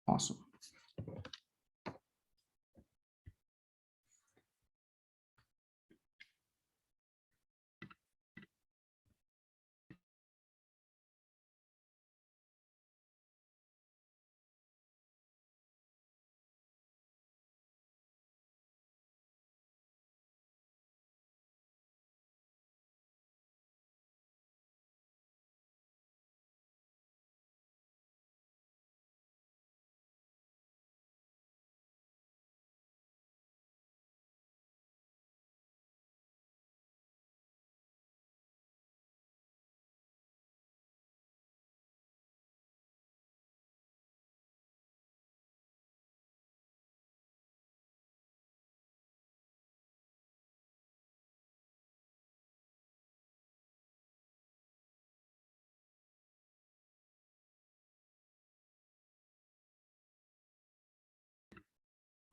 Awesome.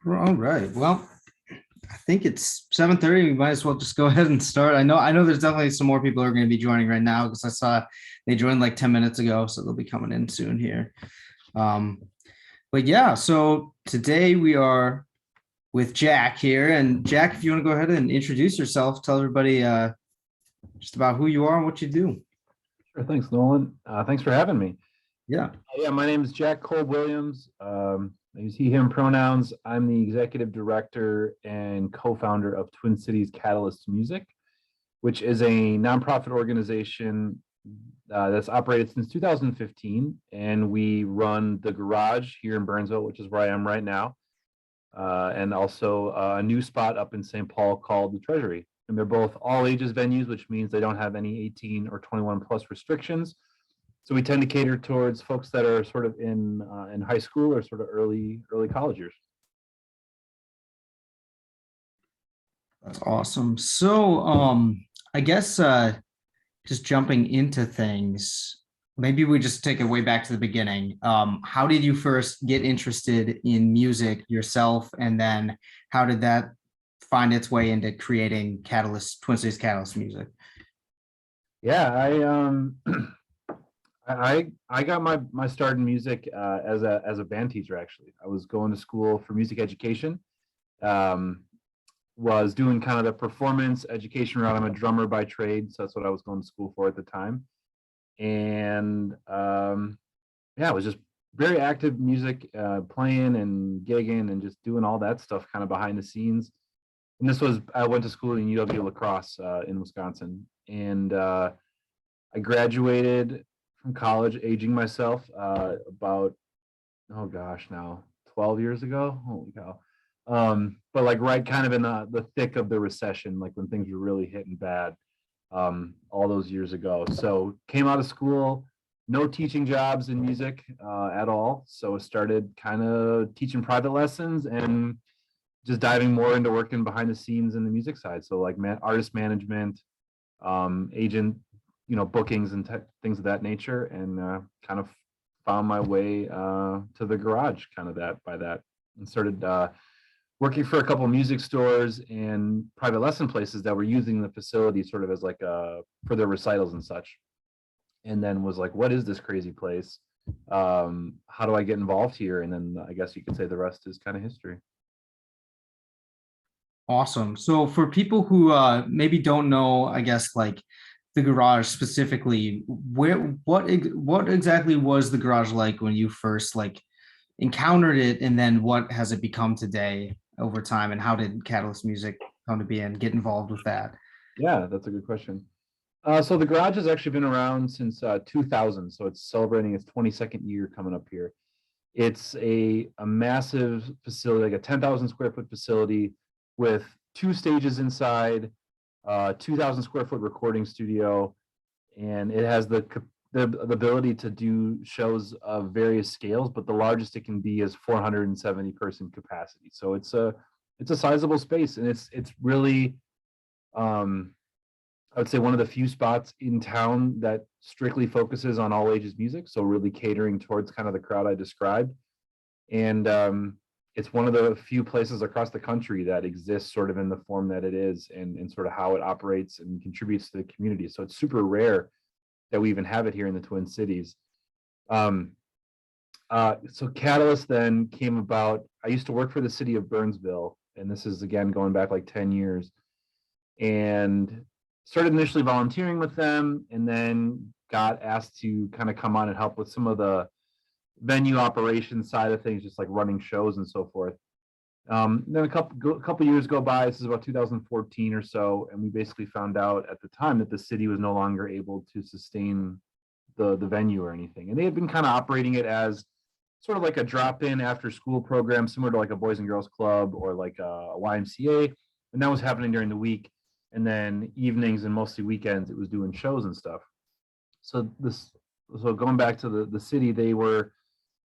All right. Well, I think it's 7:30. We might as well just go ahead and start. I know there's definitely some more people who are going to be joining right now because I saw they joined like 10 minutes ago, so they'll be coming in soon here. But yeah, so today we are with Jack here. And Jack, if you want to go ahead and introduce yourself, tell everybody just about who you are and what you do. Sure, thanks, Nolan. Thanks for having me. Yeah. Yeah, my name is Jack Kolb-Williams. I use he, him pronouns. I'm the executive director and co-founder of Twin Cities Catalyst Music, which is a nonprofit organization that's operated since 2015. And we run the Garage here in Burnsville, which is where I am right now. And also a new spot up in St. Paul called the Treasury. And they're both all ages venues, which means they don't have any 18 or 21 plus restrictions. So we tend to cater towards folks that are sort of in high school or sort of early college years. That's awesome. So I guess just jumping into things, maybe we just take it way back to the beginning. How did you first get interested in music yourself? And then how did that find its way into creating Twin Cities Catalyst music? Yeah, I got my start in music as a band teacher. Actually, I was going to school for music education. Was doing kind of the performance education route. I'm a drummer by trade, so that's what I was going to school for at the time. And yeah, it was just very active music, playing and gigging and just doing all that stuff kind of behind the scenes. And I went to school in UW La Crosse in Wisconsin, and I graduated from college, aging myself, about, oh gosh, now 12 years ago. Holy cow. But like right kind of in the thick of the recession, like when things were really hitting bad, all those years ago. So came out of school, no teaching jobs in music at all. So started kind of teaching private lessons and just diving more into working behind the scenes in the music side. So like artist management, agent, bookings and things of that nature, and kind of found my way to the Garage kind of by that, and started working for a couple of music stores and private lesson places that were using the facility sort of as like for their recitals and such. And then was like, what is this crazy place? How do I get involved here? And then I guess you could say the rest is kind of history. Awesome. So for people who maybe don't know, I guess like the Garage specifically, what exactly was the Garage like when you first like encountered it, and then what has it become today over time, and how did Catalyst Music come to be and get involved with that? Yeah, that's a good question. So the Garage has actually been around since 2000, so it's celebrating its 22nd year coming up here. It's a massive facility, like a 10,000 square foot facility with 2 stages inside, 2,000 square foot recording studio, and it has the ability to do shows of various scales, but the largest it can be is 470 person capacity. So it's a sizable space, and it's really I would say one of the few spots in town that strictly focuses on all ages music. So really catering towards kind of the crowd I described. And it's one of the few places across the country that exists sort of in the form that it is, and sort of how it operates and contributes to the community. So it's super rare that we even have it here in the Twin Cities. So Catalyst then came about. I used to work for the city of Burnsville, and this is again going back like 10 years, and started initially volunteering with them, and then got asked to kind of come on and help with some of the venue operations side of things, just like running shows and so forth. Then a couple years go by. This is about 2014 or so, and we basically found out at the time that the city was no longer able to sustain the venue or anything, and they had been kind of operating it as sort of like a drop-in after-school program, similar to like a Boys and Girls Club or like a YMCA, and that was happening during the week, and then evenings and mostly weekends, it was doing shows and stuff. So going back to the city, they were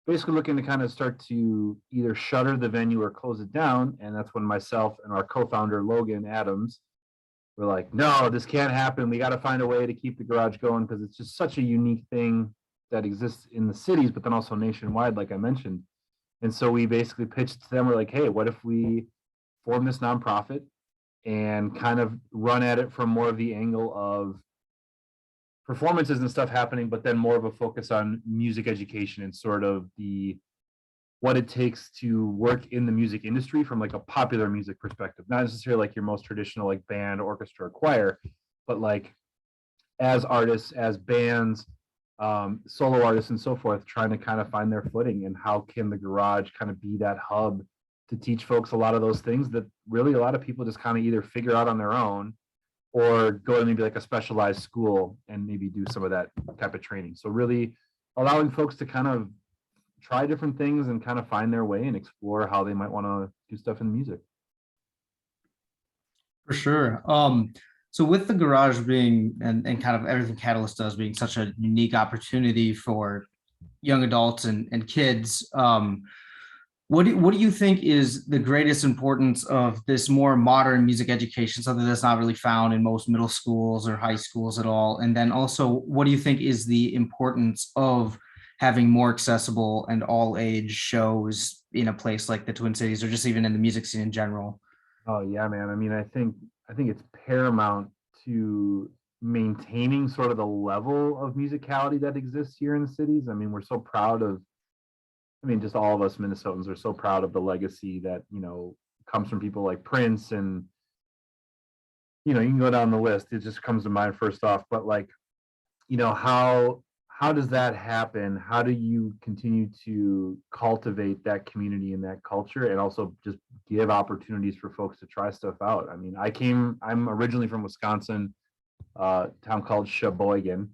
basically looking to kind of start to either shutter the venue or close it down. And that's when myself and our co-founder, Logan Adams, were like, no, this can't happen. We got to find a way to keep the garage going because it's just such a unique thing that exists in the cities, but then also nationwide, like I mentioned. And so we basically pitched to them. We're like, hey, what if we form this nonprofit and kind of run at it from more of the angle of performances and stuff happening, but then more of a focus on music education and sort of what it takes to work in the music industry from like a popular music perspective, not necessarily like your most traditional like band, orchestra, choir, but like as artists, as bands, solo artists and so forth, trying to kind of find their footing, and how can the garage kind of be that hub to teach folks a lot of those things that really a lot of people just kind of either figure out on their own or go to maybe like a specialized school and maybe do some of that type of training. So really allowing folks to kind of try different things and kind of find their way and explore how they might want to do stuff in music. For sure. So with the garage being and kind of everything Catalyst does being such a unique opportunity for young adults and kids, what do you think is the greatest importance of this more modern music education, something that's not really found in most middle schools or high schools at all? And then also, what do you think is the importance of having more accessible and all age shows in a place like the Twin Cities, or just even in the music scene in general? Oh yeah, man. I mean, I think it's paramount to maintaining sort of the level of musicality that exists here in the cities. I mean, we're so proud of, just all of us Minnesotans are so proud of the legacy that, comes from people like Prince, and, you can go down the list. It just comes to mind first off, but like, how does that happen? How do you continue to cultivate that community and that culture, and also just give opportunities for folks to try stuff out? I mean, I'm originally from Wisconsin, town called Sheboygan,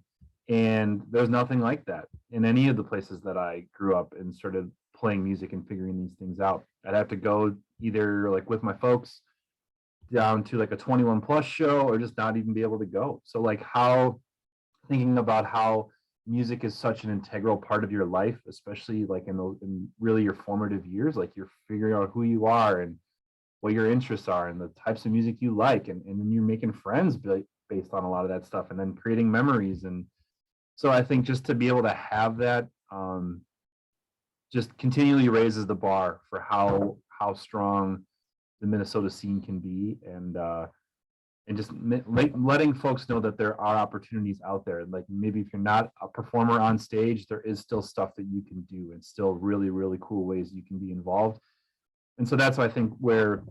and there's nothing like that in any of the places that I grew up and started playing music and figuring these things out. I'd have to go either like with my folks down to like a 21 plus show, or just not even be able to go. So like thinking about how music is such an integral part of your life, especially like in really your formative years, like you're figuring out who you are and what your interests are and the types of music you like. And then you're making friends based on a lot of that stuff, and then creating memories. And so I think just to be able to have that just continually raises the bar for how strong the Minnesota scene can be, and just letting folks know that there are opportunities out there. Like maybe if you're not a performer on stage, there is still stuff that you can do, and still really, really cool ways you can be involved. And so that's, I think, where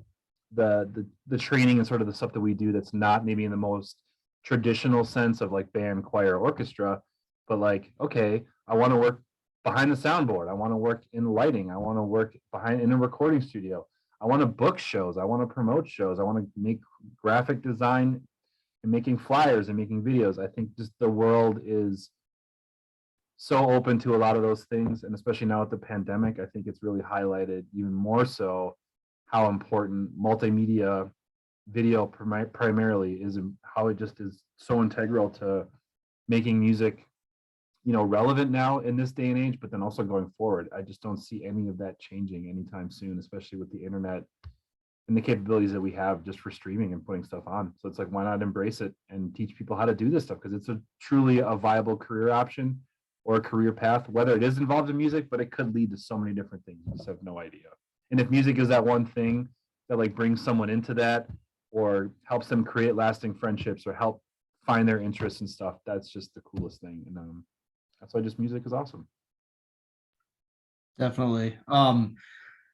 the training and sort of the stuff that we do that's not maybe in the most traditional sense of like band, choir, orchestra, but like, okay, I want to work behind the soundboard. I want to work in lighting. I want to work in a recording studio. I want to book shows. I want to promote shows. I want to make graphic design and making flyers and making videos. I think just the world is so open to a lot of those things. And especially now with the pandemic, I think it's really highlighted even more so how important multimedia video primarily is, and how it just is so integral to making music, relevant now in this day and age, but then also going forward. I just don't see any of that changing anytime soon, especially with the internet and the capabilities that we have just for streaming and putting stuff on. So it's like, why not embrace it and teach people how to do this stuff? Because it's truly a viable career option or a career path, whether it is involved in music, but it could lead to so many different things. You just have no idea. And if music is that one thing that like brings someone into that, or helps them create lasting friendships, or help find their interests and stuff, that's just the coolest thing. And that's why just music is awesome. Definitely.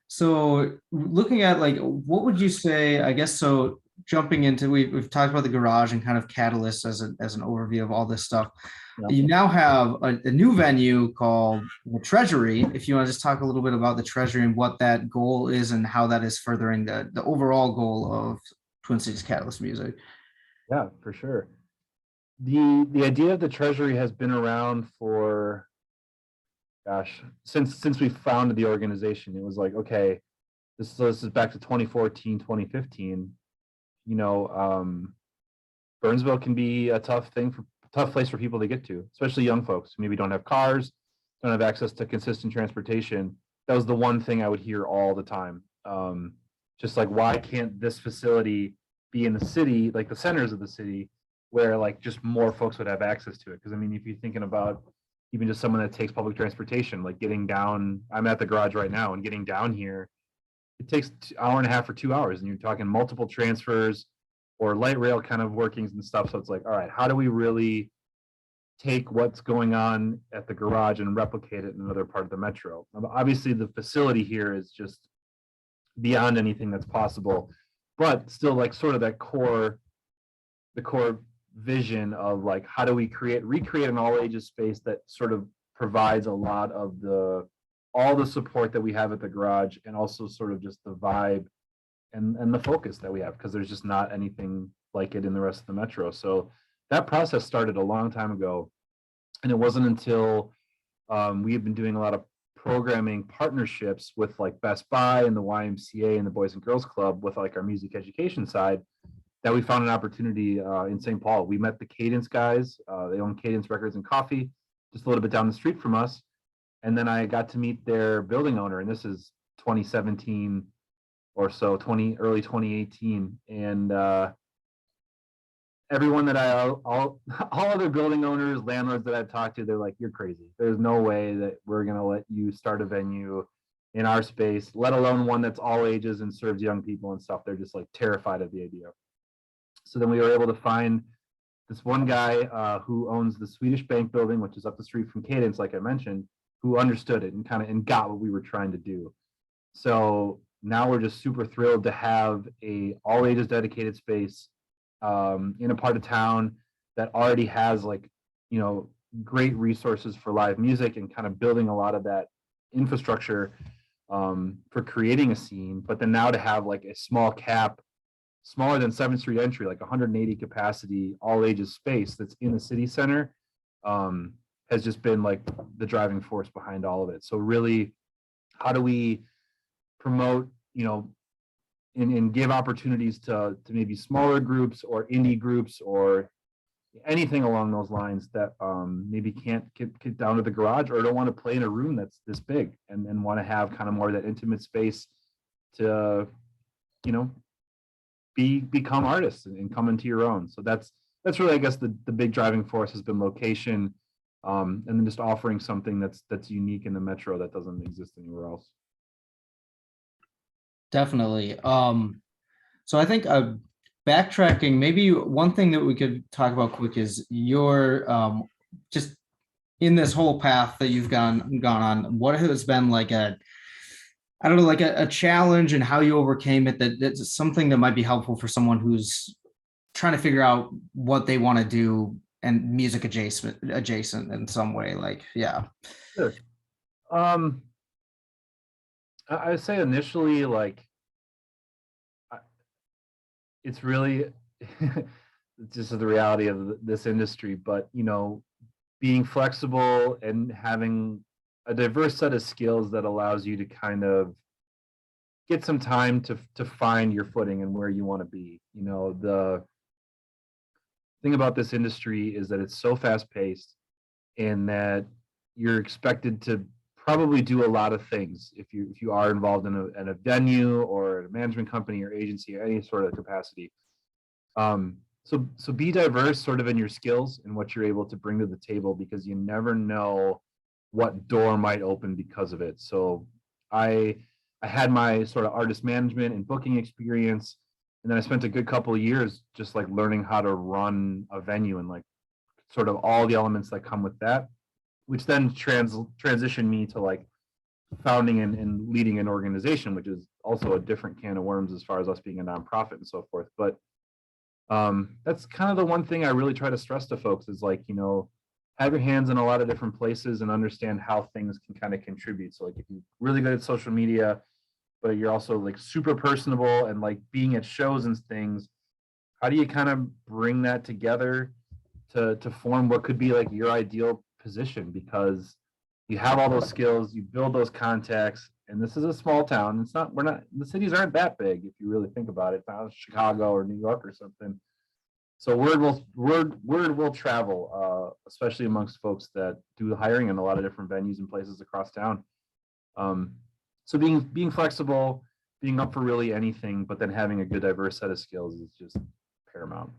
So looking at like, what would you say, I guess, so jumping into, we've talked about the garage and kind of Catalyst as an overview of all this stuff. Yeah. You now have a new venue called the Treasury. If you want to just talk a little bit about the Treasury and what that goal is and how that is furthering the overall goal of Twin Cities Catalyst Music. Yeah, for sure. The idea of the Treasury has been around for, gosh, since we founded the organization. It was like, okay, this is back to 2014, 2015. You know, Burnsville can be a tough place for people to get to, especially young folks who maybe don't have cars, don't have access to consistent transportation. That was the one thing I would hear all the time. Just like, why can't this facility be in the city, like the centers of the city, where like just more folks would have access to it? Because I mean, if you're thinking about even just someone that takes public transportation, like getting down, I'm at the garage right now, and getting down here, it takes an hour and a half or 2 hours, and you're talking multiple transfers or light rail kind of workings and stuff. So it's like, all right, how do we really take what's going on at the garage and replicate it in another part of the metro? Obviously, the facility here is just beyond anything that's possible, but still like sort of the core vision of like, how do we recreate an all ages space that sort of provides a lot of all the support that we have at the garage, and also sort of just the vibe and the focus that we have, because there's just not anything like it in the rest of the metro. So that process started a long time ago, and it wasn't until we had been doing a lot of programming partnerships with like Best Buy and the YMCA and the Boys and Girls Club with like our music education side, that we found an opportunity in St. Paul. We met the Cadence guys. They own Cadence Records and Coffee, just a little bit down the street from us. And then I got to meet their building owner, and this is 2017 or so, early 2018. And everyone that all other building owners, landlords that I've talked to, they're like, you're crazy. There's no way that we're going to let you start a venue in our space, let alone one that's all ages and serves young people and stuff. They're just like terrified of the idea. So then we were able to find this one guy who owns the Swedish Bank building, which is up the street from Cadence, like I mentioned, who understood it and got what we were trying to do. So now we're just super thrilled to have a all ages dedicated space in a part of town that already has like, you know, great resources for live music, and kind of building a lot of that infrastructure for creating a scene. But then now to have like a smaller than 7th Street entry, like 180 capacity, all ages space that's in the city center, has just been like the driving force behind all of it. So really, how do we promote, you know, and give opportunities to maybe smaller groups or indie groups or anything along those lines that maybe can't get down to the garage, or don't want to play in a room that's this big, and want to have kind of more of that intimate space to, you know, become artists and come into your own. So that's really, I guess, the big driving force has been location, and then just offering something that's unique in the metro that doesn't exist anywhere else. Definitely. So I think backtracking, maybe one thing that we could talk about quick is your just in this whole path that you've gone on, what has been like I don't know, like a challenge, and how you overcame it, that's something that might be helpful for someone who's trying to figure out what they want to do and music adjacent in some way. Like, yeah. Sure. I would say initially, like, it's really it's just the reality of this industry, but you know, being flexible and having a diverse set of skills that allows you to kind of get some time to find your footing and where you want to be. You know, the thing about this industry is that it's so fast paced, and that you're expected to probably do a lot of things if you are involved in a venue or a management company or agency or any sort of capacity. So be diverse sort of in your skills and what you're able to bring to the table, because you never know what door might open because of it. So I had my sort of artist management and booking experience, and then I spent a good couple of years just like learning how to run a venue and like sort of all the elements that come with that, which then transitioned me to like founding and leading an organization, which is also a different can of worms as far as us being a nonprofit and so forth. But that's kind of the one thing I really try to stress to folks is like, have your hands in a lot of different places and understand how things can kind of contribute. So like if you're really good at social media, but you're also like super personable and like being at shows and things, how do you kind of bring that together to form what could be like your ideal position? Because you have all those skills, you build those contacts, and this is a small town. The cities aren't that big if you really think about it. It's not Chicago or New York or something. So word will travel, especially amongst folks that do the hiring in a lot of different venues and places across town. So being flexible, being up for really anything, but then having a good diverse set of skills is just paramount.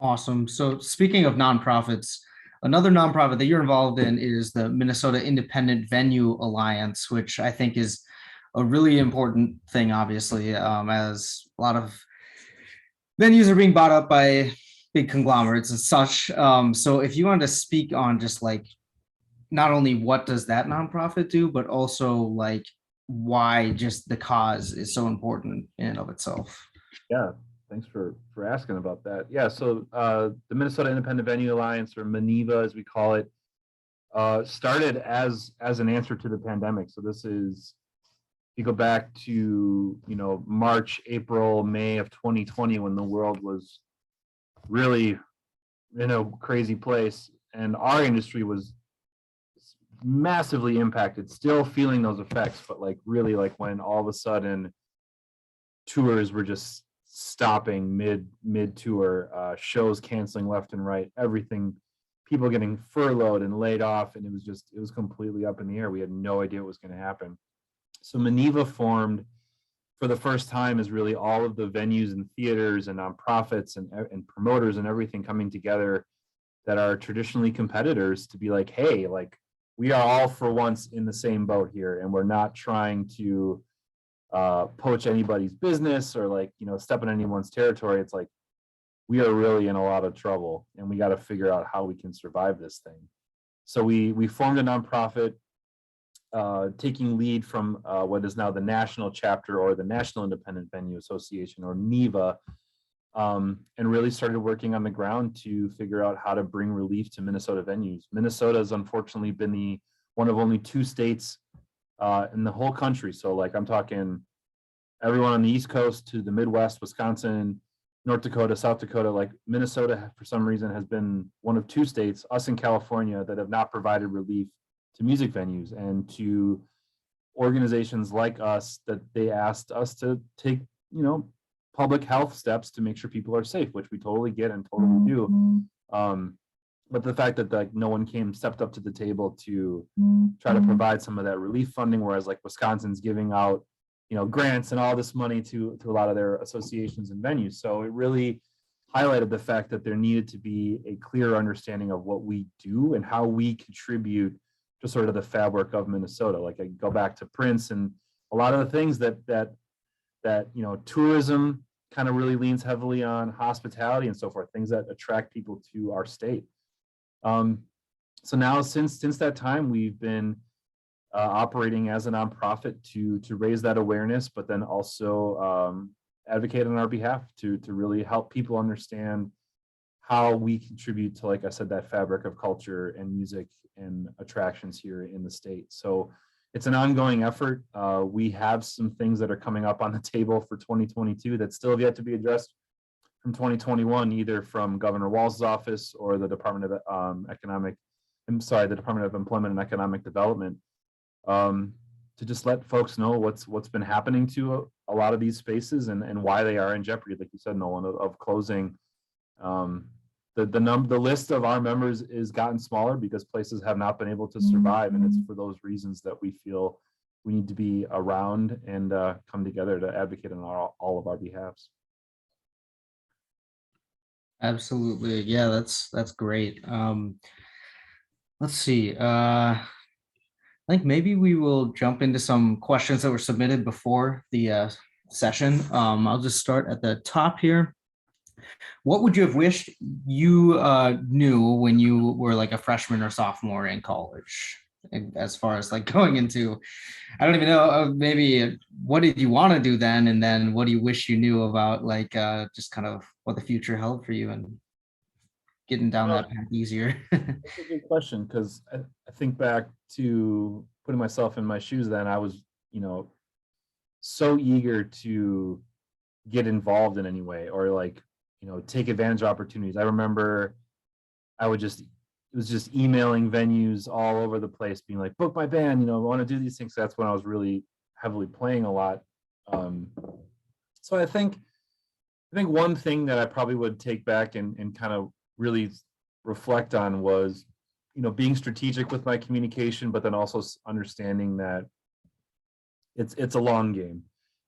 Awesome. So speaking of nonprofits, another nonprofit that you're involved in is the Minnesota Independent Venue Alliance, which I think is a really important thing, obviously, as a lot of venues are being bought up by big conglomerates and such. So if you wanted to speak on just like not only what does that nonprofit do, but also like why just the cause is so important in and of itself. Yeah, thanks for asking about that. Yeah, so the Minnesota Independent Venue Alliance, or MINEVA as we call it, started as an answer to the pandemic. So this is, you go back to March, April, May of 2020 when the world was really in a crazy place, and our industry was massively impacted, still feeling those effects, but like really like when all of a sudden tours were just stopping mid tour, shows canceling left and right, everything, people getting furloughed and laid off, and it was completely up in the air. We had no idea what was going to happen. So MINEVA formed for the first time as really all of the venues and theaters and nonprofits and promoters and everything coming together that are traditionally competitors to be like, hey, like we are all for once in the same boat here, and we're not trying to poach anybody's business or like step in anyone's territory. It's like we are really in a lot of trouble, and we got to figure out how we can survive this thing. So we formed a nonprofit, taking lead from what is now the national chapter, or the National Independent Venue Association, or NEVA, and really started working on the ground to figure out how to bring relief to Minnesota venues. Minnesota has unfortunately been one of only 2 states in the whole country. So like I'm talking everyone on the East Coast to the Midwest, Wisconsin, North Dakota, South Dakota, like Minnesota for some reason has been one of 2 states, us in California, that have not provided relief to music venues and to organizations like us, that they asked us to take, public health steps to make sure people are safe, which we totally get and totally do. But the fact that like no one stepped up to the table to try to provide some of that relief funding, whereas like Wisconsin's giving out, grants and all this money to a lot of their associations and venues. So it really highlighted the fact that there needed to be a clear understanding of what we do and how we contribute to sort of the fabric of Minnesota. Like I go back to Prince and a lot of the things that tourism kind of really leans heavily on, hospitality and so forth, things that attract people to our state. So now since that time, we've been operating as a nonprofit to raise that awareness, but then also advocate on our behalf to really help people understand how we contribute to, like I said, that fabric of culture and music and attractions here in the state. So it's an ongoing effort. We have some things that are coming up on the table for 2022 that still have yet to be addressed from 2021, either from Governor Walz's office or the Department of the Department of Employment and Economic Development, to just let folks know what's been happening to a lot of these spaces and why they are in jeopardy, like you said, Nolan, of closing. The list of our members is gotten smaller because places have not been able to survive, and it's for those reasons that we feel we need to be around and come together to advocate on all of our behalves. Absolutely. Yeah, that's great. Let's see. I think maybe we will jump into some questions that were submitted before the session. I'll just start at the top here. What would you have wished you knew when you were like a freshman or sophomore in college? as far as like going into, I don't even know, maybe what did you want to do then? And then what do you wish you knew about like just kind of what the future held for you and getting down Well, that path easier? that's a good question because I think back to putting myself in my shoes then. I was, so eager to get involved in any way or like, take advantage of opportunities. I remember I would just, it was just emailing venues all over the place, being like, book my band, I want to do these things. That's when I was really heavily playing a lot. So I think one thing that I probably would take back and kind of really reflect on was, being strategic with my communication, but then also understanding that it's a long game.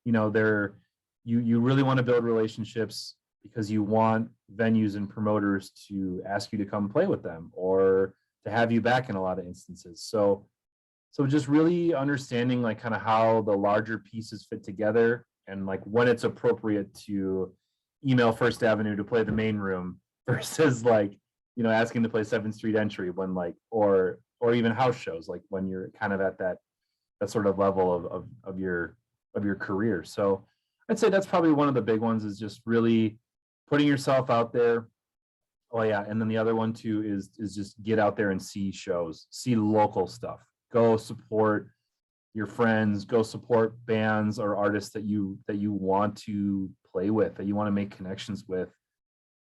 You really want to build relationships because you want venues and promoters to ask you to come play with them or to have you back in a lot of instances. So just really understanding like kind of how the larger pieces fit together and like when it's appropriate to email First Avenue to play the main room versus like, asking to play 7th Street Entry when like, or even house shows, like when you're kind of at that sort of level of your career. So I'd say that's probably one of the big ones is just really putting yourself out there. Oh yeah, and then the other one too is just get out there and see shows, see local stuff. Go support your friends, go support bands or artists that you want to play with, that you want to make connections with,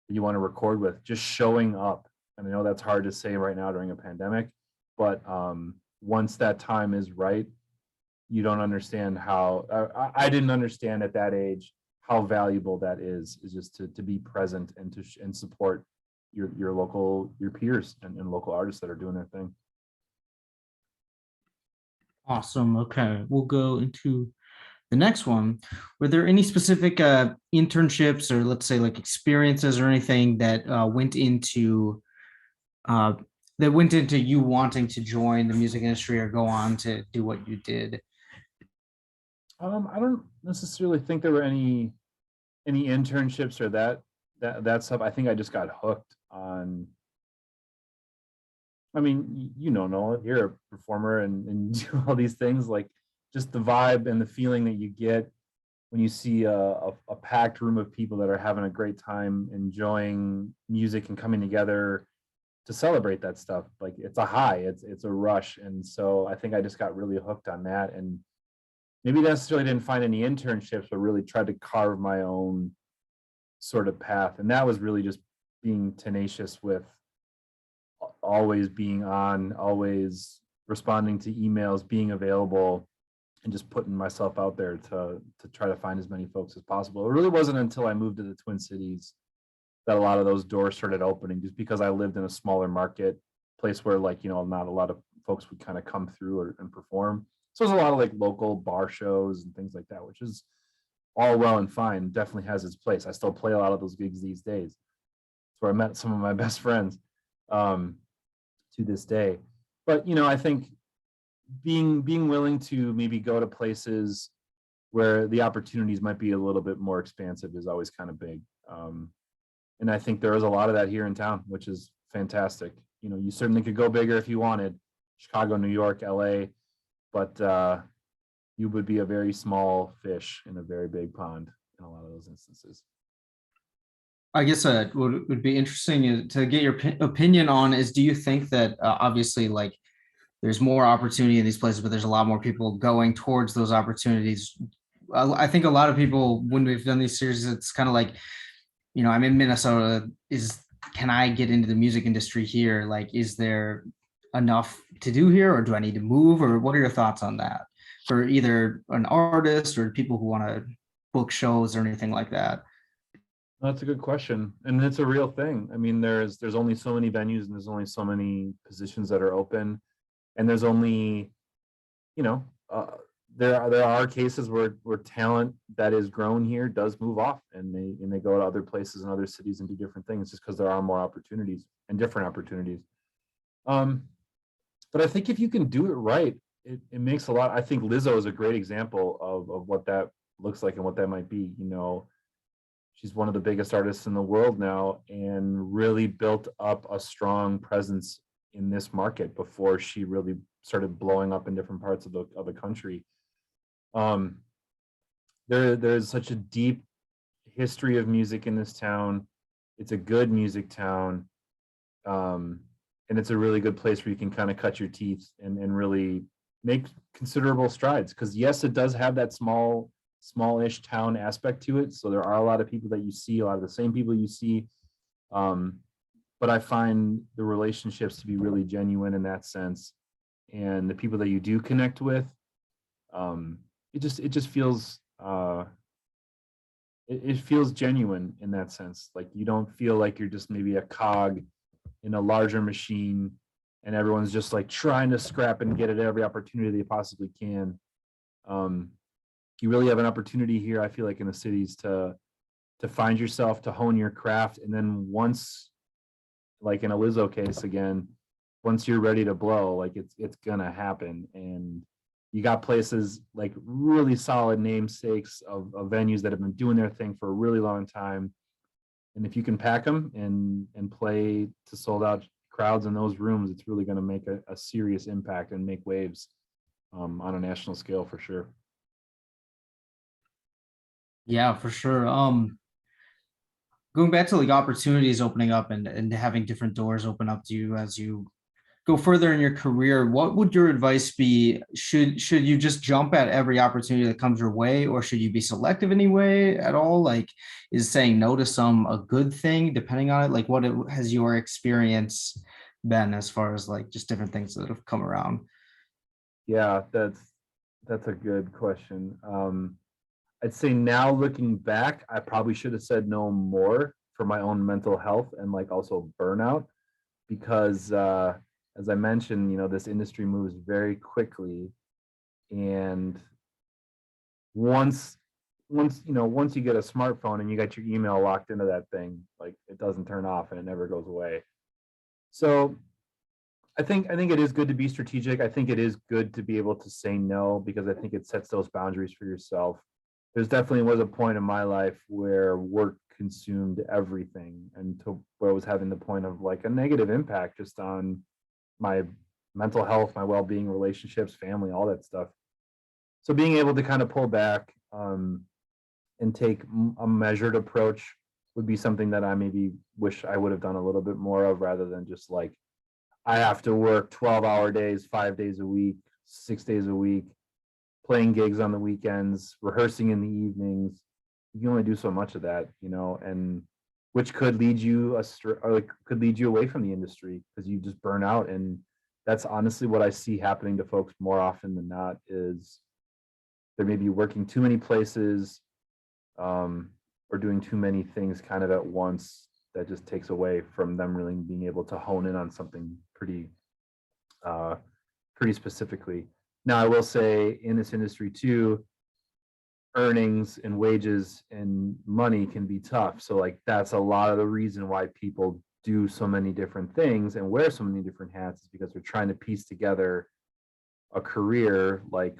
that you want to record with. Just showing up. And I know that's hard to say right now during a pandemic, but once that time is right, you don't understand how I didn't understand at that age how valuable that is just to be present and and support your local, your peers and local artists that are doing their thing. Awesome. Okay, we'll go into the next one. Were there any specific internships or let's say like experiences or anything that uh, went into you wanting to join the music industry or go on to do what you did? I don't necessarily think there were any internships or that stuff. I think I just got hooked on. I mean, Nolan, you're a performer and do all these things, like just the vibe and the feeling that you get when you see a packed room of people that are having a great time, enjoying music and coming together to celebrate that stuff. Like it's a high, it's a rush. And so I think I just got really hooked on that. And maybe necessarily didn't find any internships, but really tried to carve my own sort of path. And that was really just being tenacious with always being on, always responding to emails, being available, and just putting myself out there to try to find as many folks as possible. It really wasn't until I moved to the Twin Cities that a lot of those doors started opening, just because I lived in a smaller market place where like, not a lot of folks would kind of come through and perform. So there's a lot of like local bar shows and things like that, which is all well and fine, definitely has its place. I still play a lot of those gigs these days. It's where I met some of my best friends to this day. But I think being willing to maybe go to places where the opportunities might be a little bit more expansive is always kind of big. And I think there is a lot of that here in town, which is fantastic. You certainly could go bigger if you wanted, Chicago, New York, LA, but you would be a very small fish in a very big pond in a lot of those instances. I guess what would be interesting to get your opinion on is, do you think that obviously like there's more opportunity in these places, but there's a lot more people going towards those opportunities? I think a lot of people, when we've done these series, it's kind of like, I'm in Minnesota. Can I get into the music industry here? Like, is there enough to do here, or do I need to move? Or what are your thoughts on that for either an artist or people who want to book shows or anything like that? That's a good question, and it's a real thing. I mean, there's only so many venues, and there's only so many positions that are open, and there's only, there are cases where talent that is grown here does move off, and they go to other places and other cities and do different things, just because there are more opportunities and different opportunities. But I think if you can do it right, it makes a lot. I think Lizzo is a great example of what that looks like and what that might be. She's one of the biggest artists in the world now and really built up a strong presence in this market before she really started blowing up in different parts of the country. Um, there's such a deep history of music in this town. It's a good music town. And it's a really good place where you can kind of cut your teeth and really make considerable strides. Because yes, it does have that smallish town aspect to it. So there are a lot of people that you see, a lot of the same people you see. But I find the relationships to be really genuine in that sense. And the people that you do connect with, it just feels it feels genuine in that sense. Like you don't feel like you're just maybe a cog in a larger machine and everyone's just like trying to scrap and get at every opportunity they possibly can. You really have an opportunity here, I feel like, in the cities to find yourself, to hone your craft, and then once, like in a Lizzo case again, once you're ready to blow, like it's gonna happen. And you got places like really solid namesakes of venues that have been doing their thing for a really long time. And if you can pack them and play to sold out crowds in those rooms, it's really going to make a serious impact and make waves on a national scale for sure. Yeah, for sure. Going back to like opportunities opening up and having different doors open up to you as you go further in your career, what would your advice be? Should you just jump at every opportunity that comes your way, or should you be selective any way at all? Like, is saying no to some a good thing depending on it? Like, has your experience been as far as like just different things that have come around? Yeah, that's a good question. I'd say now looking back, I probably should have said no more for my own mental health and like also burnout, because as I mentioned, this industry moves very quickly, and once once you get a smartphone and you got your email locked into that thing, like it doesn't turn off and it never goes away. So I think it is good to be strategic. I think it is good to be able to say no, because I think it sets those boundaries for yourself. There's definitely was a point in my life where work consumed everything, and to where I was having the point of like a negative impact just on my mental health, my well-being, relationships, family, all that stuff. So being able to kind of pull back and take a measured approach would be something that I maybe wish I would have done a little bit more of, rather than just like I have to work 12-hour days, 5 days a week, 6 days a week, playing gigs on the weekends, rehearsing in the evenings. You can only do so much of that, and which could lead you or like could lead you away from the industry because you just burn out. And that's honestly what I see happening to folks more often than not, is they may be working too many places, or doing too many things kind of at once, that just takes away from them really being able to hone in on something uh, pretty specifically. Now, I will say in this industry too, earnings and wages and money can be tough. So like that's a lot of the reason why people do so many different things and wear so many different hats, is because they're trying to piece together a career, like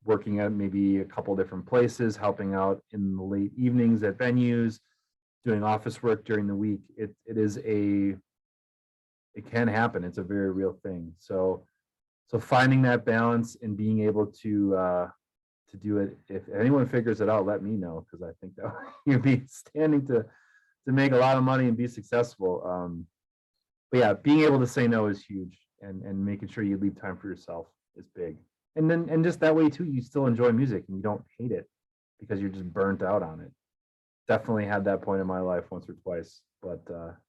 working at maybe a couple different places, helping out in the late evenings at venues, doing office work during the week. It can happen. It's a very real thing. So finding that balance and being able to do it. If anyone figures it out, let me know, because I think that you'd be standing to make a lot of money and be successful. But yeah, being able to say no is huge, and making sure you leave time for yourself is big. And just that way too, you still enjoy music and you don't hate it because you're just burnt out on it. Definitely had that point in my life once or twice, but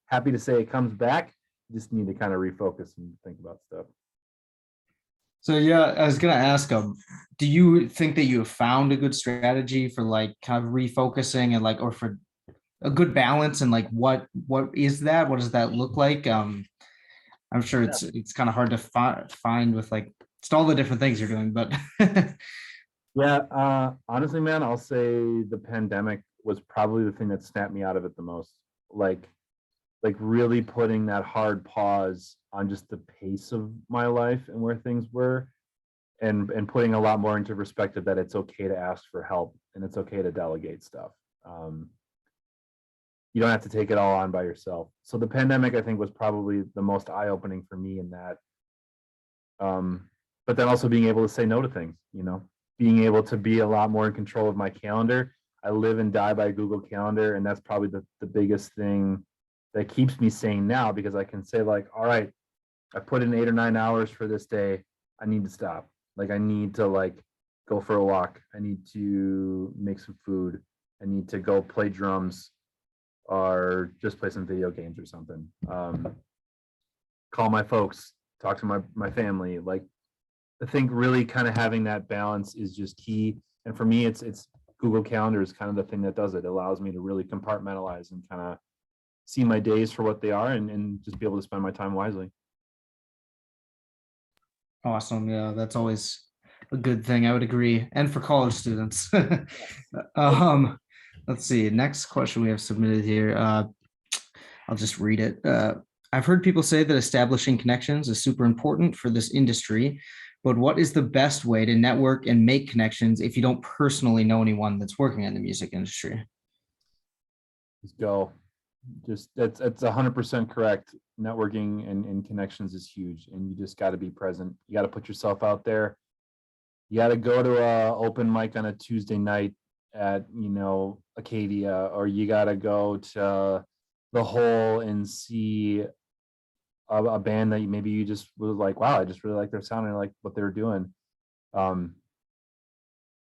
happy to say it comes back. You just need to kind of refocus and think about stuff. So yeah, I was gonna ask, do you think that you have found a good strategy for like kind of refocusing and like, or for a good balance, and like what is that? What does that look like? I'm sure it's kind of hard to find with like just all the different things you're doing, but Yeah, honestly, man, I'll say the pandemic was probably the thing that snapped me out of it the most. Like, really putting that hard pause on just the pace of my life and where things were, and putting a lot more into perspective that it's okay to ask for help and it's okay to delegate stuff. Um, you don't have to take it all on by yourself. So the pandemic, I think, was probably the most eye-opening for me in that. But then also being able to say no to things, being able to be a lot more in control of my calendar. I live and die by Google Calendar, and that's probably the biggest thing that keeps me sane now, because I can say, like, all right, I put in 8 or 9 hours for this day. I need to stop. Like, I need to, like, go for a walk. I need to make some food. I need to go play drums or just play some video games or something. Call my folks, talk to my family. Like, I think really kind of having that balance is just key. And for me, it's Google Calendar is kind of the thing that does it. It allows me to really compartmentalize and kind of see my days for what they are, and just be able to spend my time wisely. Awesome. Yeah, that's always a good thing. I would agree. And for college students. Let's see. Next question we have submitted here. I'll just read it. I've heard people say that establishing connections is super important for this industry, but what is the best way to network and make connections if you don't personally know anyone that's working in the music industry? Just go. Just that's 100% correct. Networking and connections is huge, and you just got to be present. You got to put yourself out there. You got to go to a open mic on a Tuesday night at Acadia, or you got to go to the Hole and see a band that maybe you just was like, wow, I just really like their sound and I like what they're doing.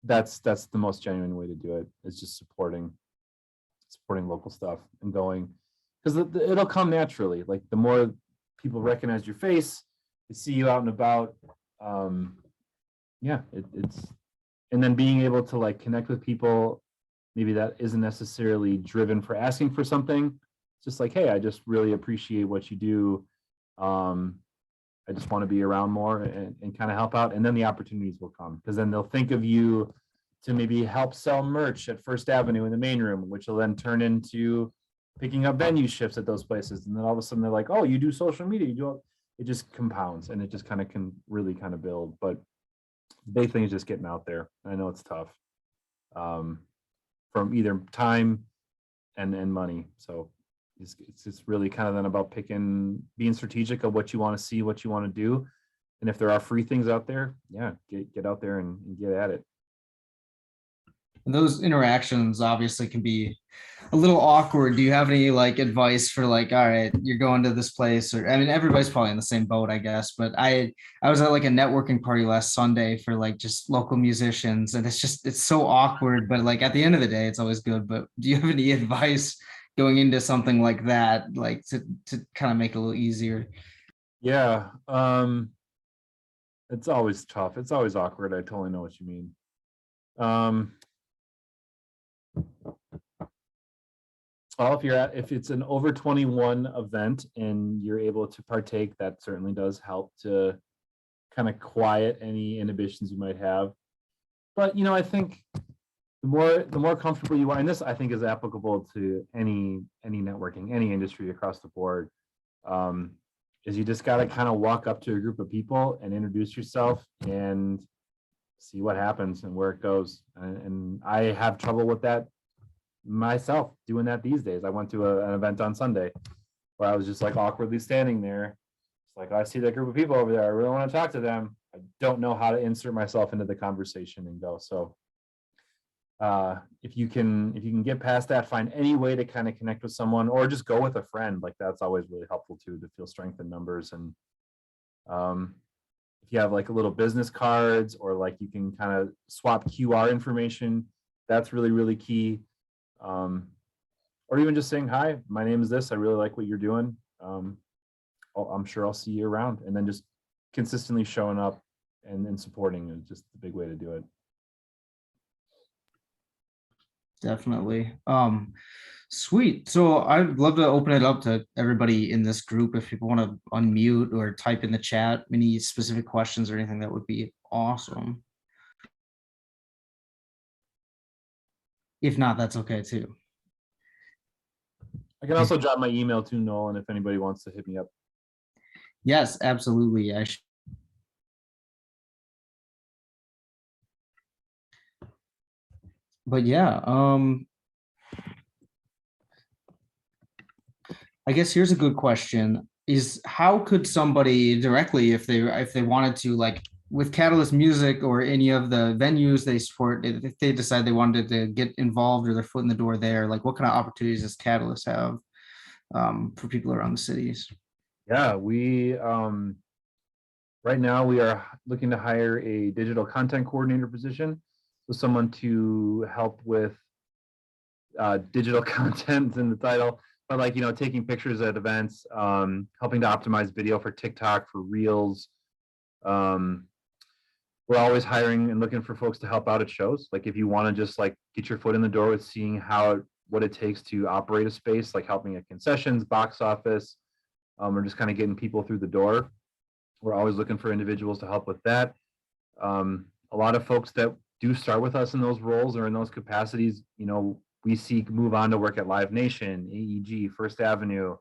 That's the most genuine way to do it, is just supporting local stuff and going, because it'll come naturally. Like, the more people recognize your face, they see you out and about. It's and then being able to, like, connect with people maybe that isn't necessarily driven for asking for something. It's just like, hey, I just really appreciate what you do. I just want to be around more and kind of help out. And then the opportunities will come, because then they'll think of you to maybe help sell merch at First Avenue in the main room, which will then turn into picking up venue shifts at those places. And then all of a sudden they're like, oh, you do social media, it just compounds, and it just kind of can really kind of build. But the big thing is just getting out there. I know it's tough, from either time and money. So it's really kind of then about being strategic of what you want to see, what you want to do. And if there are free things out there, get out there and get at it. And those interactions obviously can be a little awkward. Do you have any like advice for, like, all right, you're going to this place, or I mean, everybody's probably in the same boat, I guess, but I was at like a networking party last Sunday for like just local musicians, and it's so awkward, but like at the end of the day, it's always good. But do you have any advice going into something like that, like to kind of make it a little easier? Yeah. It's always tough. It's always awkward. I totally know what you mean. Well, if it's an over 21 event and you're able to partake, that certainly does help to kind of quiet any inhibitions you might have. But I think the more comfortable you are, and this I think is applicable to any networking, any industry across the board, is you just got to kind of walk up to a group of people and introduce yourself and see what happens and where it goes. And I have trouble with that myself, doing that these days. I went to an event on Sunday where I was just like awkwardly standing there. It's like, I see that group of people over there. I really want to talk to them. I don't know how to insert myself into the conversation and go. So if you can get past that, find any way to kind of connect with someone, or just go with a friend. Like, that's always really helpful too, to feel strength in numbers. And if you have like a little business cards, or like you can kind of swap QR information, that's really, really key. Or even just saying, hi, my name is this, I really like what you're doing. I'm sure I'll see you around. And then just consistently showing up and supporting is just the big way to do it. Definitely. Sweet. So I'd love to open it up to everybody in this group. If people want to unmute or type in the chat any specific questions or anything, that would be awesome. If not, that's okay too. I can also drop my email to Nolan if anybody wants to hit me up. Yes, absolutely. But yeah, I guess here's a good question: is how could somebody directly, if they wanted to, like with Catalyst Music or any of the venues they support, if they decide they wanted to get involved or their foot in the door there, like what kind of opportunities does Catalyst have for people around the cities? Yeah, we right now we are looking to hire a digital content coordinator position, so someone to help with digital content in the title, but like, taking pictures at events, helping to optimize video for TikTok, for Reels. Um, we're always hiring and looking for folks to help out at shows. Like if you want to just like get your foot in the door with seeing what it takes to operate a space, like helping at concessions, box office, or just kind of getting people through the door. We're always looking for individuals to help with that. A lot of folks that do start with us in those roles or in those capacities, we seek move on to work at Live Nation, AEG, First Avenue,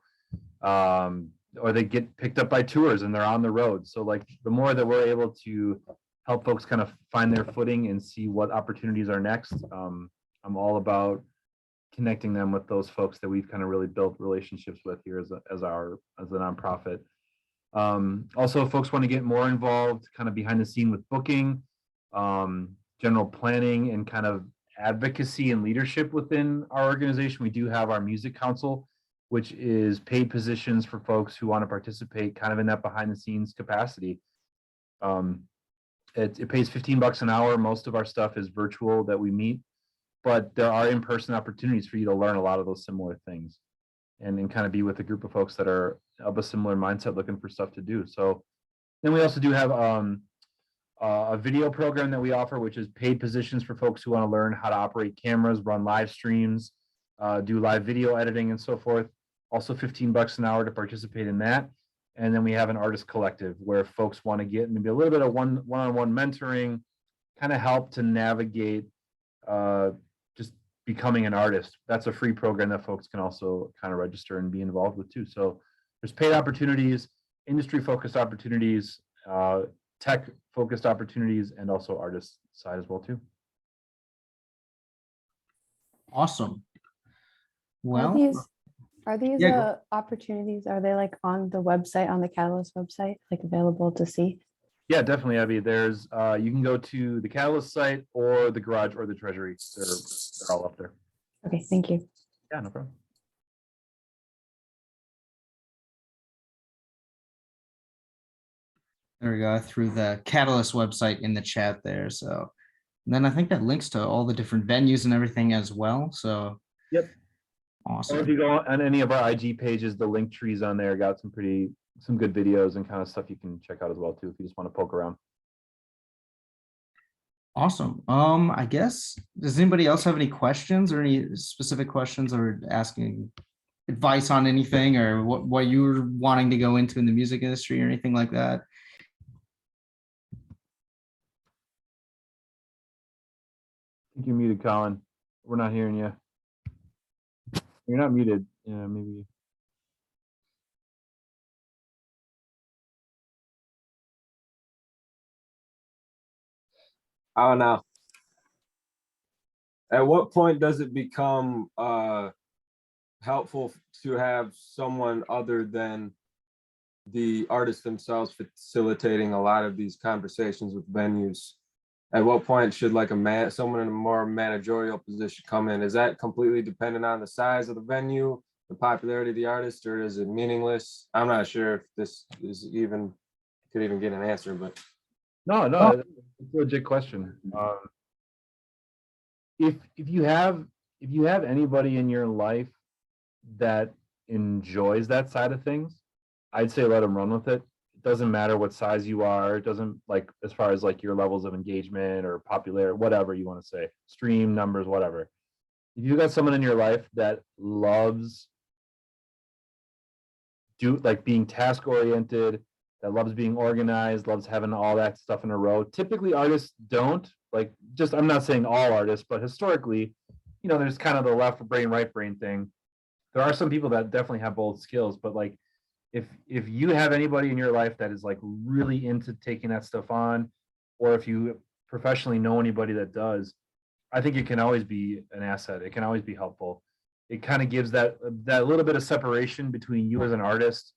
or they get picked up by tours and they're on the road. So like the more that we're able to help folks kind of find their footing and see what opportunities are next, I'm all about connecting them with those folks that we've kind of really built relationships with here as a nonprofit. Also, if folks want to get more involved, kind of behind the scene with booking, general planning, and kind of advocacy and leadership within our organization, we do have our music council, which is paid positions for folks who want to participate kind of in that behind the scenes capacity. It pays $15 an hour. Most of our stuff is virtual that we meet, but there are in-person opportunities for you to learn a lot of those similar things and kind of be with a group of folks that are of a similar mindset looking for stuff to do. So then we also do have a video program that we offer, which is paid positions for folks who want to learn how to operate cameras, run live streams, do live video editing and so forth. Also $15 an hour to participate in that. And then we have an artist collective where folks want to get maybe a little bit of one-on-one mentoring, kind of help to navigate just becoming an artist. That's a free program that folks can also kind of register and be involved with too. So there's paid opportunities, industry-focused opportunities, tech-focused opportunities, and also artist side as well too. Awesome. Are Well, these yeah, opportunities, are they like on the website, on the Catalyst website, like available to see? Yeah, definitely, Abby. There's you can go to the Catalyst site or the Garage or the Treasury. They're all up there. Okay, thank you. Yeah, no problem. there we go. I threw the Catalyst website in the chat there. So and then I think that links to all the different venues and everything as well. So Yep. Or if awesome. you go on any of our IG pages, the link trees on there got some good videos and kind of stuff you can check out as well too if you just want to poke around. Awesome. I guess, does anybody else have any questions or any specific questions or asking advice on anything or what you're wanting to go into in the music industry or anything like that? I think you're muted, Colin. We're not hearing you. You're not muted. Yeah, maybe. I don't know. At what point does it become helpful to have someone other than the artists themselves facilitating a lot of these conversations with venues? At what point should like someone in a more managerial position come in? Is that completely dependent on the size of the venue, the popularity of the artist, or is it meaningless? I'm not sure if this is could even get an answer, but No, it's a legit question. If you have anybody in your life that enjoys that side of things, I'd say let them run with it. It doesn't matter what size you are. It doesn't, like, as far as like your levels of engagement or popularity, whatever you want to say, stream numbers, whatever. If you got someone in your life that loves being task oriented, that loves being organized, loves having all that stuff in a row. Typically artists don't, I'm not saying all artists, but historically, there's kind of the left brain, right brain thing. There are some people that definitely have both skills, but like, if you have anybody in your life that is like really into taking that stuff on, or if you professionally know anybody that does, I think it can always be an asset. It can always be helpful. it kind of gives that little bit of separation between you as an artist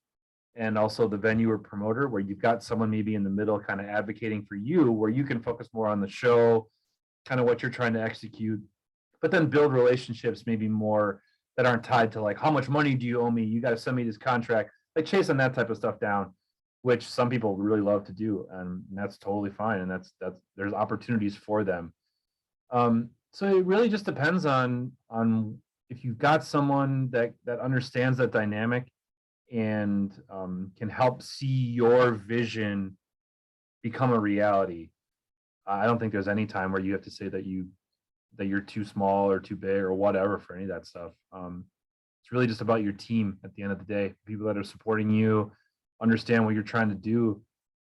and also the venue or promoter, where you've got someone maybe in the middle kind of advocating for you, where you can focus more on the show, kind of what you're trying to execute, but then build relationships maybe more that aren't tied to like, how much money do you owe me? You got to send me this contract, like chasing that type of stuff down, which some people really love to do. And that's totally fine. And that's there's opportunities for them. So it really just depends on if you've got someone that understands that dynamic and can help see your vision become a reality. I don't think there's any time where you have to say that you're too small or too big or whatever for any of that stuff. It's really just about your team at the end of the day, people that are supporting you, understand what you're trying to do,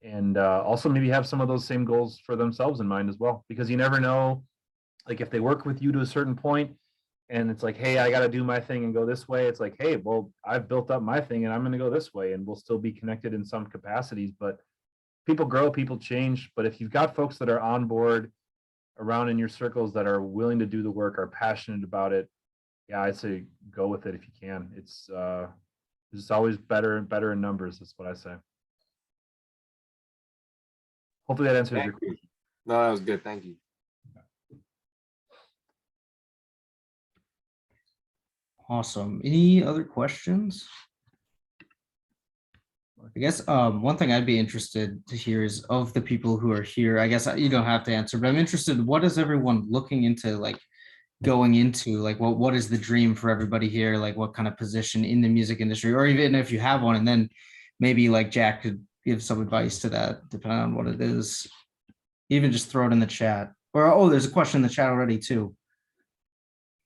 and also maybe have some of those same goals for themselves in mind as well, because you never know, like if they work with you to a certain point and it's like, hey, I got to do my thing and go this way. It's like, hey, well, I've built up my thing and I'm going to go this way, and we'll still be connected in some capacities, but people grow, people change. But if you've got folks that are on board around in your circles that are willing to do the work, are passionate about it, yeah, I'd say go with it if you can. It's always better and better in numbers. That's what I say. Hopefully that answers your Thank you. question. No, that was good. Thank you. Awesome. Any other questions? I guess one thing I'd be interested to hear is, of the people who are here, I guess you don't have to answer, but I'm interested, what is everyone looking into, like going into, like what is the dream for everybody here? Like what kind of position in the music industry, or even if you have one, and then maybe like Jack could give some advice to that, depending on what it is. Even just throw it in the chat. Or, oh, there's a question in the chat already too.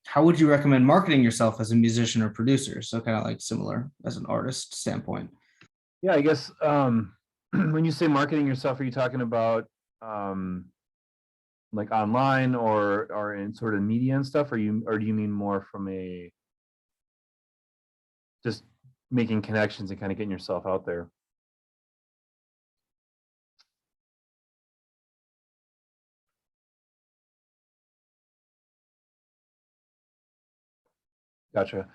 How would you recommend marketing yourself as a musician or producer? So kind of like similar as an artist standpoint. Yeah, I guess when you say marketing yourself, are you talking about like online or in sort of media and stuff, or do you mean more from a just making connections and kind of getting yourself out there? Gotcha.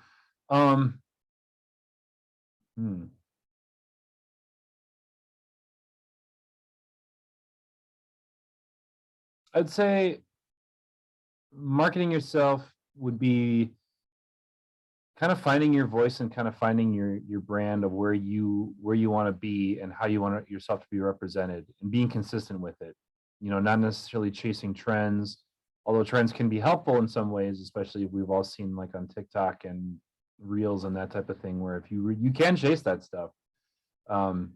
I'd say marketing yourself would be kind of finding your voice and kind of finding your brand of where you want to be and how you want yourself to be represented, and being consistent with it. You know, not necessarily chasing trends, although trends can be helpful in some ways, especially we've all seen like on TikTok and Reels and that type of thing, where if you can chase that stuff, and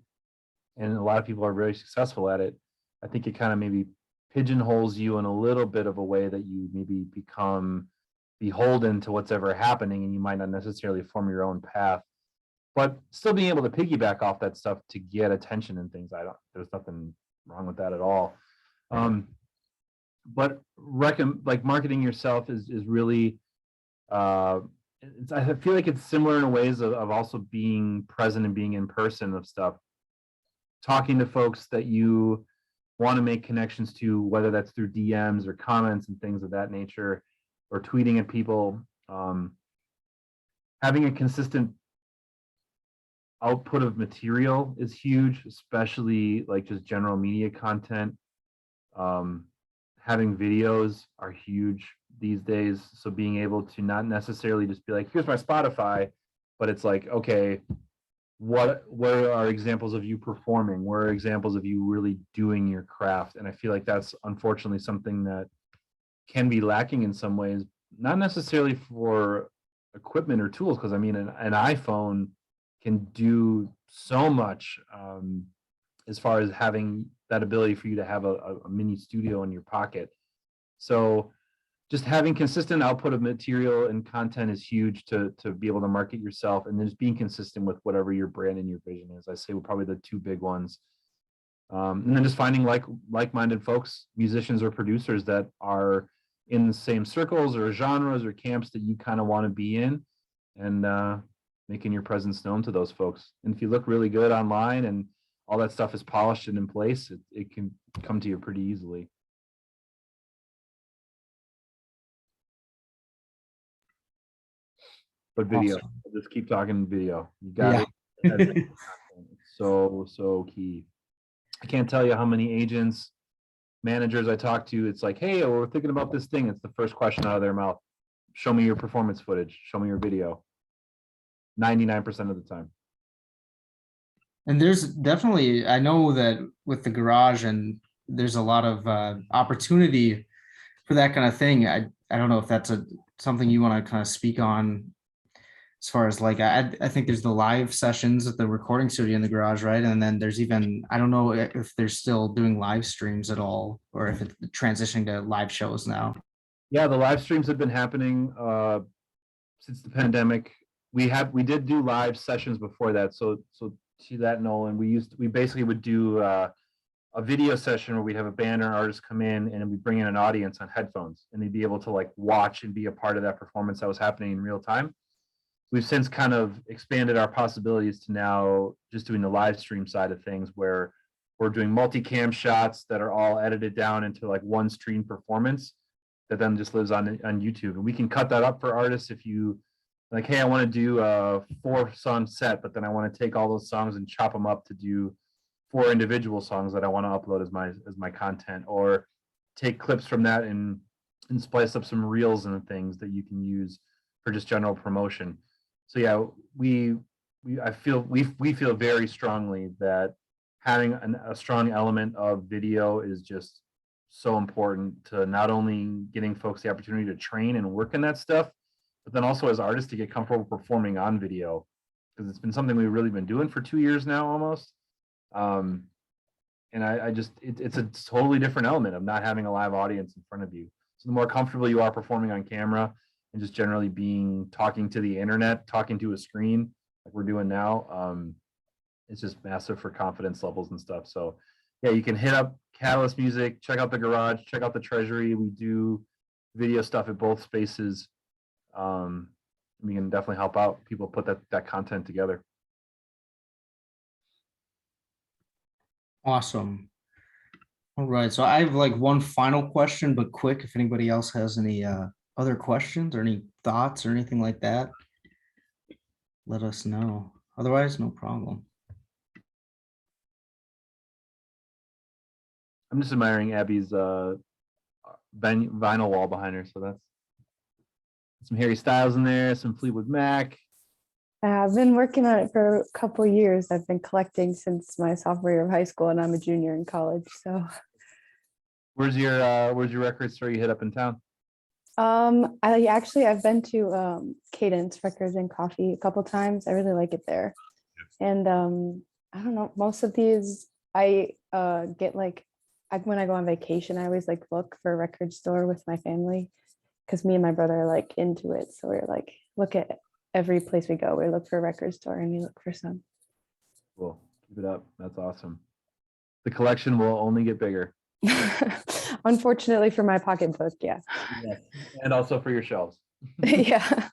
a lot of people are very successful at it. I think it kind of maybe pigeonholes you in a little bit of a way that you maybe become beholden to what's ever happening, and you might not necessarily form your own path, but still being able to piggyback off that stuff to get attention and things. There's nothing wrong with that at all. But like marketing yourself is really, I feel like it's similar in ways of also being present and being in person of stuff, talking to folks that you want to make connections to, whether that's through DMs or comments and things of that nature, or tweeting at people. Having a consistent output of material is huge, especially like just general media content. Having videos are huge these days. So being able to not necessarily just be like, here's my Spotify, but it's like, okay, where are examples of you performing? Where are examples of you really doing your craft? And I feel like that's unfortunately something that can be lacking in some ways, not necessarily for equipment or tools, because I mean, an iPhone can do so much as far as having that ability for you to have a mini studio in your pocket. So just having consistent output of material and content is huge to be able to market yourself, and then just being consistent with whatever your brand and your vision is. I say probably the two big ones. And then just finding like-minded folks, musicians or producers that are in the same circles or genres or camps that you kind of want to be in, and making your presence known to those folks. And if you look really good online and all that stuff is polished and in place, it can come to you pretty easily. but video. Awesome. Just keep talking video. You got Yeah. it. As video content. It's so key. I can't tell you how many agents, managers I talk to. It's like, hey, we're thinking about this thing. It's the first question out of their mouth. Show me your performance footage. Show me your video. 99% of the time. And there's definitely, I know that with the garage, and there's a lot of opportunity for that kind of thing. I don't know if that's something you want to kind of speak on, as far as like, I think there's the live sessions at the recording studio in the garage, right? And then there's even, I don't know if they're still doing live streams at all, or if it's transitioning to live shows now. Yeah, the live streams have been happening since the pandemic. We did do live sessions before that. So to that, Nolan, we basically would do a video session where we'd have a band or an artist come in, and we bring in an audience on headphones, and they'd be able to like watch and be a part of that performance that was happening in real time. We've since kind of expanded our possibilities to now just doing the live stream side of things, where we're doing multicam shots that are all edited down into like one stream performance that then just lives on YouTube. And we can cut that up for artists if you like, hey, I want to do a 4-song set, but then I want to take all those songs and chop them up to do 4 individual songs that I want to upload as my content, or take clips from that and splice up some reels and things that you can use for just general promotion. So yeah, we feel very strongly that having a strong element of video is just so important to not only getting folks the opportunity to train and work in that stuff, but then also as artists to get comfortable performing on video, because it's been something we've really been doing for 2 years now almost. And I just, it's a totally different element of not having a live audience in front of you. So the more comfortable you are performing on camera and just generally talking to the internet, talking to a screen like we're doing now, it's just massive for confidence levels and stuff. So yeah, you can hit up Catalyst Music, check out the garage, check out the Treasury. We do video stuff at both spaces. We can definitely help out people put that content together. Awesome. All right. So I have like one final question, but quick, if anybody else has any other questions or any thoughts or anything like that, let us know. Otherwise, no problem. I'm just admiring Abby's vinyl wall behind her. So that's some Harry Styles in there, some Fleetwood Mac. I've been working on it for a couple of years. I've been collecting since my sophomore year of high school, and I'm a junior in college. So, Where's your record store you hit up in town? I've been to Cadence Records and Coffee a couple times. I really like it there. And I don't know, most of these I get like, when I go on vacation, I always like look for a record store with my family, because me and my brother are like into it. So we're like, look at every place we go, we look for a record store and we look for some. Cool. Keep it up. That's awesome. The collection will only get bigger. Unfortunately for my pocketbook, yeah. Yes. And also for your shelves. Yeah.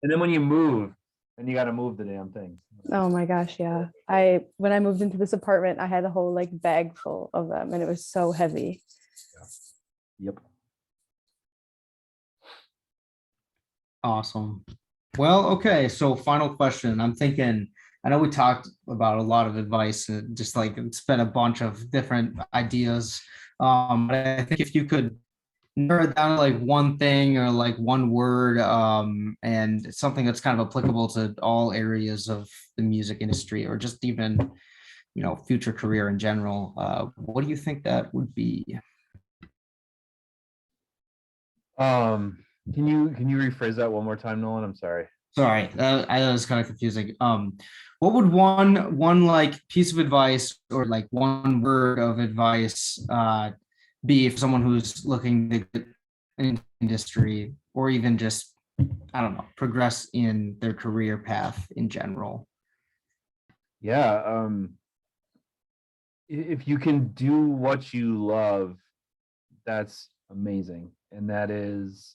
And then when you move, then you got to move the damn things. Oh my gosh, yeah. When I moved into this apartment, I had a whole like bag full of them, and it was so heavy. Yep. Awesome. Well, okay. So final question. I'm thinking, I know we talked about a lot of advice and just like it's been a bunch of different ideas. But I think if you could narrow it down to like one thing or like one word, and something that's kind of applicable to all areas of the music industry, or just even, future career in general, what do you think that would be? Can you rephrase that one more time, Nolan? I'm sorry. Sorry, I know it's kind of confusing. What would one like piece of advice or like one word of advice be for someone who's looking to get in industry, or even just, I don't know, progress in their career path in general? Yeah. If you can do what you love, that's amazing. And that is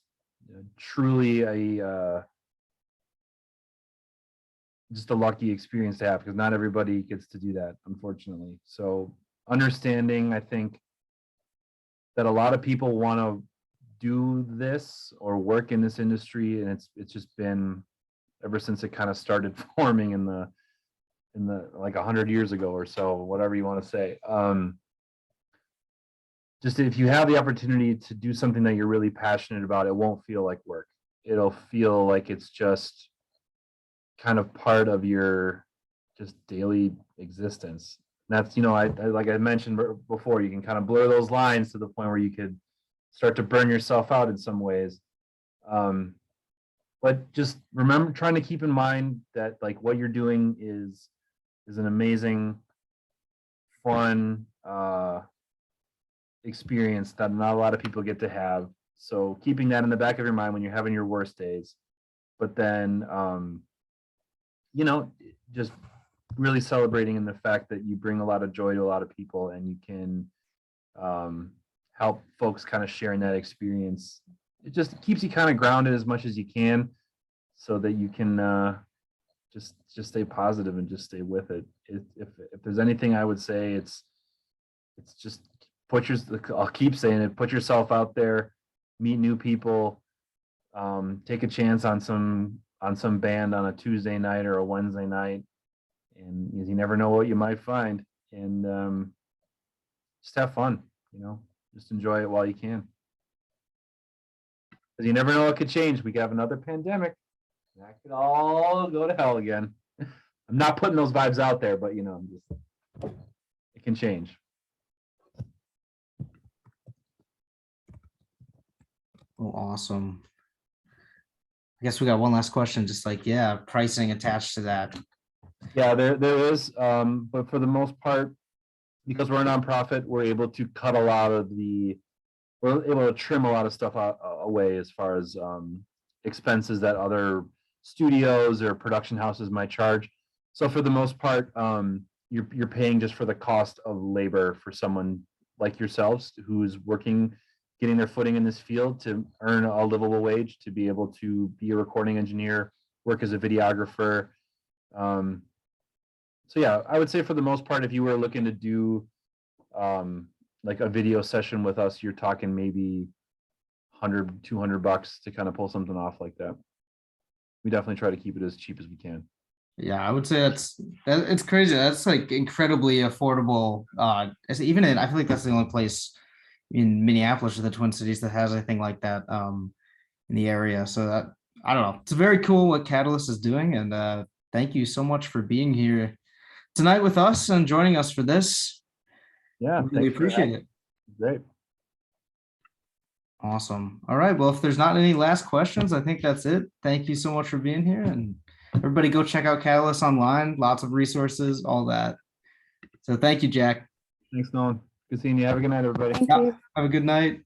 truly just a lucky experience to have, because not everybody gets to do that, unfortunately. So understanding, I think, that a lot of people want to do this or work in this industry, and it's just been ever since it kind of started forming in the like 100 years ago or so, whatever you want to say. Just if you have the opportunity to do something that you're really passionate about, it won't feel like work. It'll feel like it's just kind of part of your just daily existence. And that's, I like I mentioned before, you can kind of blur those lines to the point where you could start to burn yourself out in some ways. But just remember, trying to keep in mind that like what you're doing is an amazing, fun experience that not a lot of people get to have. So keeping that in the back of your mind when you're having your worst days, but then just really celebrating in the fact that you bring a lot of joy to a lot of people, and you can help folks kind of sharing that experience. It just keeps you kind of grounded as much as you can, so that you can just stay positive and just stay with it. If there's anything I would say, it's just I'll keep saying it, put yourself out there, meet new people, take a chance on some band on a Tuesday night or a Wednesday night, and you never know what you might find, and just have fun, just enjoy it while you can. Because you never know what could change. We could have another pandemic. That could all go to hell again. I'm not putting those vibes out there, but it can change. Oh, awesome. I guess we got one last question, just like, pricing attached to that. Yeah, there is, but for the most part, because we're a nonprofit, we're able to cut we're able to trim a lot of stuff away as far as expenses that other studios or production houses might charge. So for the most part, you're paying just for the cost of labor for someone like yourselves who's getting their footing in this field to earn a livable wage, to be able to be a recording engineer, work as a videographer. So yeah, I would say for the most part, if you were looking to do like a video session with us, you're talking maybe $100-$200 to kind of pull something off like that. We definitely try to keep it as cheap as we can. Yeah, I would say it's crazy. That's like incredibly affordable. I feel like that's the only place in Minneapolis or the Twin Cities that has anything like that in the area. So that, I don't know, it's very cool what Catalyst is doing, and thank you so much for being here tonight with us and joining us for this. Yeah, we appreciate it. Great. Awesome. All right. Well, if there's not any last questions, I think that's it. Thank you so much for being here, and everybody go check out Catalyst online. Lots of resources, all that. So thank you, Jack. Thanks, Nolan. Good seeing you. Have a good night, everybody. Thank you. Have a good night.